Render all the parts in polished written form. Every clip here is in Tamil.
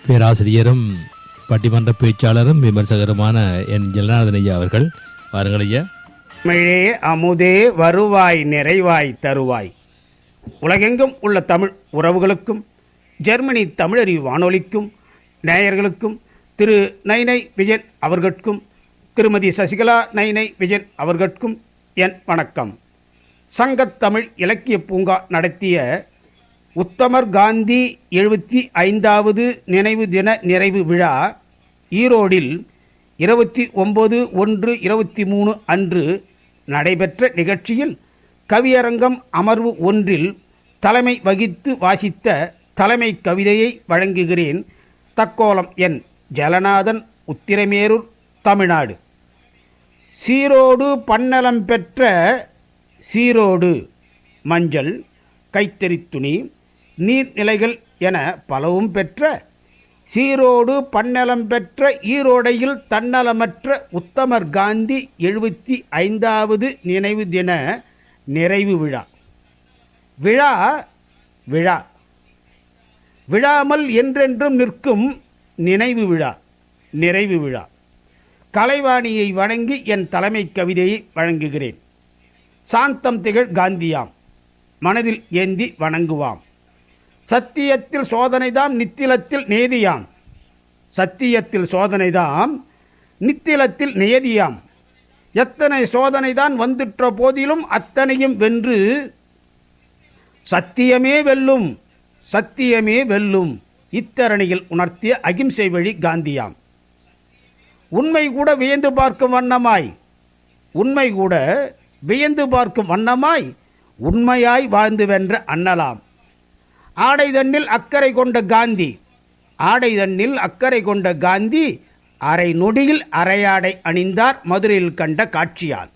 பேராசிரியரும் பட்டிமன்ற பேச்சாளரும் விமர்சகருமான என் ஜெகநாதன் ஐயா அவர்கள். வாருங்கள் ஐயா. தமிழே அமுதே வருவாய் நிறைவாய் தருவாய். உலகெங்கும் உள்ள தமிழ் உறவுகளுக்கும் ஜெர்மனி தமிழறிவு வானொலிக்கும் நேயர்களுக்கும் திரு நைனை விஜயன் அவர்களுக்கும் திருமதி சசிகலா நைனை விஜயன் அவர்களுக்கும் என் வணக்கம். சங்கத்தமிழ் இலக்கிய பூங்கா நடத்திய உத்தமர் காந்தி 75வது நினைவு தின நிறைவு விழா ஈரோடில் 29/1/23 அன்று நடைபெற்ற நிகழ்ச்சியில் கவியரங்கம் அமர்வு ஒன்றில் தலைமை வகித்து வாசித்த தலைமை கவிதையை வழங்குகிறேன். தக்கோலம் என் ஜலநாதன், உத்திரமேரூர், தமிழ்நாடு. சீரோடு பன்னலம் பெற்ற சீரோடு மஞ்சள், கைத்தறித் துணி, நீர்நிலைகள் என பலவும் பெற்ற சீரோடு பன்னலம் பெற்ற ஈரோடையில் தன்னலமற்ற உத்தமர் காந்தி 75வது நினைவு தின நிறைவு விழா. விழா விழா விழாமல் என்றென்றும் நிற்கும் நினைவு விழா, நிறைவு விழா. கலைவாணியை வணங்கி என் தலைமை கவிதையை வழங்குகிறேன். சாந்தம் திகழ் காந்தியாம், மனதில் ஏந்தி வணங்குவாம். சத்தியத்தில் சோதனைதாம், நித்திலத்தில் நேதியாம். சத்தியத்தில் சோதனைதாம், நித்திலத்தில் நியதியாம். எத்தனை சோதனைதான் வந்துற்ற போதிலும் அத்தனையும் வென்று சத்தியமே வெல்லும், சத்தியமே வெல்லும் இத்தரணியில் உணர்த்திய அகிம்சை வழி காந்தியாம். உண்மை கூட வியந்து பார்க்கும் வண்ணமாய், உண்மை கூட வியந்து பார்க்கும் வண்ணமாய் உண்மையாய் வாழ்ந்து வென்ற அண்ணலாம். ஆடை தன்னில் அக்கறை கொண்ட காந்தி, ஆடை தன்னில் அக்கறை கொண்ட காந்தி அரை நொடியில் அரையாடை அணிந்தார் மதுரையில் கண்ட காட்சியால்.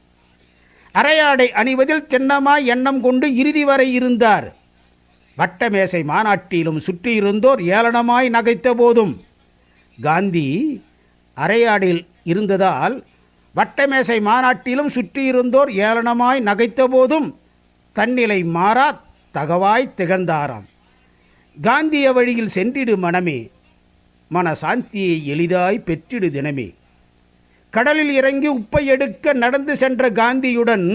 அரையாடை அணிவதில் சின்னமாய் எண்ணம் கொண்டு இறுதி வரை இருந்தார். வட்டமேசை மாநாட்டிலும் சுற்றியிருந்தோர் ஏளனமாய் நகைத்த போதும் காந்தி அரையாடையில் இருந்ததால் வட்டமேசை மாநாட்டிலும் சுற்றியிருந்தோர் ஏளனமாய் நகைத்த போதும் தன்னிலை மாறா தகவாய் திகழ்ந்தாராம். காந்திய வழியில் சென்றிடு மனமே, மன சாந்தியை எளிதாய் பெற்றிடு தினமே. கடலில் இறங்கி உப்பை எடுக்க நடந்து சென்ற காந்தியுடன்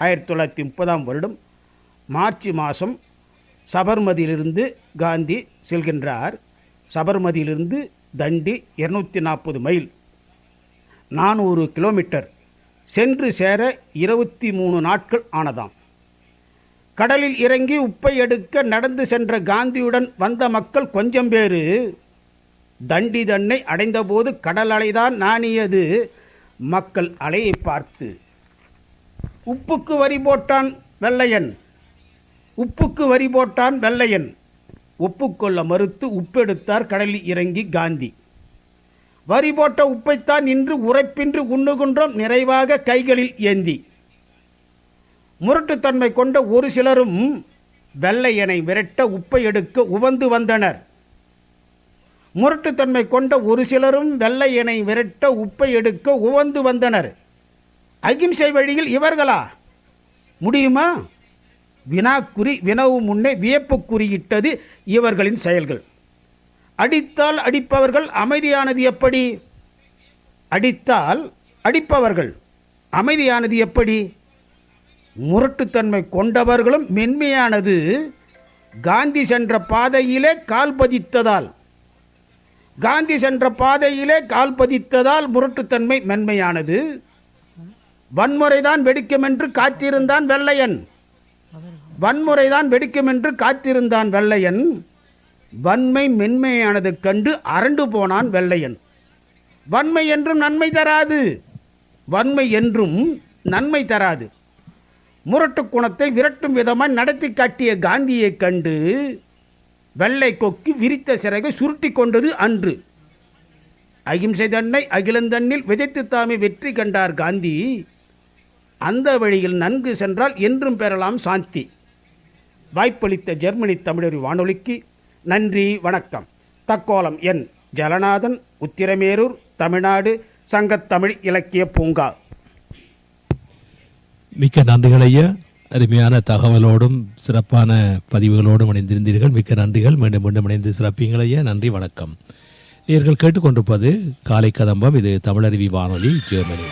1930ஆம் வருடம் மார்ச் மாதம் சபர்மதியிலிருந்து காந்தி செல்கின்றார். சபர்மதியிலிருந்து தண்டி 240 மைல், 400 கிலோமீட்டர் சென்று சேர 23 நாட்கள் ஆனதாம். கடலில் இறங்கி உப்பை எடுக்க நடந்து சென்ற காந்தியுடன் வந்த மக்கள் கொஞ்சம் பேரு தண்டி தன்னை அடைந்தபோது கடல் அலைதான் நாணியது. மக்கள் அலையை பார்த்து உப்புக்கு வரி போட்டான் வெள்ளையன், உப்புக்கு வரி போட்டான் வெள்ளையன். ஒப்புக்கொள்ள மறுத்து உப்பெடுத்தார் கடலில் இறங்கி காந்தி. வரி போட்ட உப்பைத்தான் இன்று உரைப்பின்றி உண்ணுகின்றோம் நிறைவாக கைகளில் ஏந்தி. முரட்டுத்தன்மை கொண்ட ஒரு சிலரும் வெள்ளையனை விரட்ட உப்பை எடுக்க உவந்து வந்தனர். முரட்டுத்தன்மை கொண்ட ஒரு சிலரும் வெள்ளையனை விரட்ட உப்பை எடுக்க உவந்து வந்தனர். அகிம்சை வழியில் இவர்களா முடியுமா? வினாக்குறி வினவும் முன்னே வியப்புக்குறியிட்டது இவர்களின் செயல்கள். அடித்தால் அடிப்பவர்கள் அமைதியானது எப்படி? அடித்தால் அடிப்பவர்கள் அமைதியானது எப்படி? முரட்டுத்தன்மை கொண்டவர்களும் மென்மையானது காந்தி சென்ற பாதையிலே கால் பதித்ததால், காந்தி சென்ற பாதையிலே கால் பதித்ததால் முரட்டுத்தன்மை மென்மையானது. வன்முறைதான் வெடிக்கும் என்று காத்திருந்தான் வெள்ளையன், வன்முறைதான் வெடிக்கும் என்று காத்திருந்தான் வெள்ளையன். வன்மை மென்மையானது கண்டு அரண்டு போனான் வெள்ளையன். வன்மை என்றும் நன்மை தராது, வன்மை என்றும் நன்மை தராது. முரட்டு குணத்தை விரட்டும் விதமாய் நடத்தி காட்டிய காந்தியை கண்டு வெள்ளை கொக்கி விரித்த சிறகை சுருட்டி கொண்டது அன்று. அகிம்சை தன்னை அகிலந்தன்னில் விதைத்து தாமே வெற்றி கண்டார் காந்தி. அந்த வழியில் நன்கு சென்றால் என்றும் பெறலாம் சாந்தி. வாய்ப்பளித்த ஜெர்மனி தமிழறிவு வானொலிக்கு நன்றி, வணக்கம். தக்கோலம் என் ஜலநாதன், உத்திரமேரூர், தமிழ்நாடு. சங்கத்தமிழ் இலக்கிய பூங்கா. மிக்க நன்றிகள் ஐயா. அருமையான தகவலோடும் சிறப்பான பதிவுகளோடும் இணைந்திருந்தீர்கள். மிக்க நன்றிகள். மீண்டும் மீண்டும் இணைந்து சிறப்பீங்களையே. நன்றி, வணக்கம். நீங்கள் கேட்டுக்கொண்டிருப்பது காலை கதம்பம். இது தமிழருவி வானொலி, ஜெர்மனி.